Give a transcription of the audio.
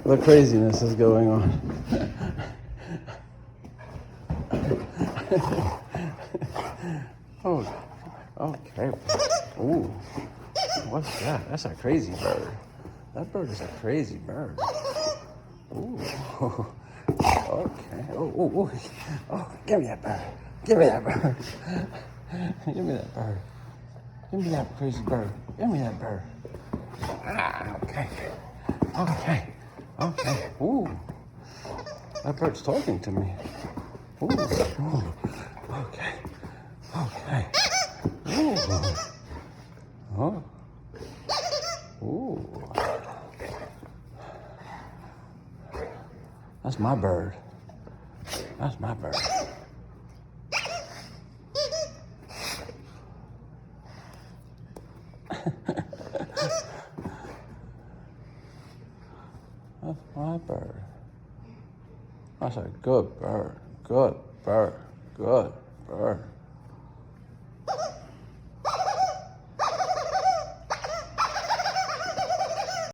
the craziness is going on. Oh, okay. Ooh, what's that? That's a crazy bird. That bird is a crazy bird. Ooh, okay. Oh, give me that bird. Give me that bird. Give me that bird. Give me that crazy bird. Give me that bird. Ah, okay. Okay. Ooh, that bird's talking to me. Ooh. Okay. Ooh. Oh. Ooh. That's my bird. That's my bird. That's my bird. That's a good bird. Good bird.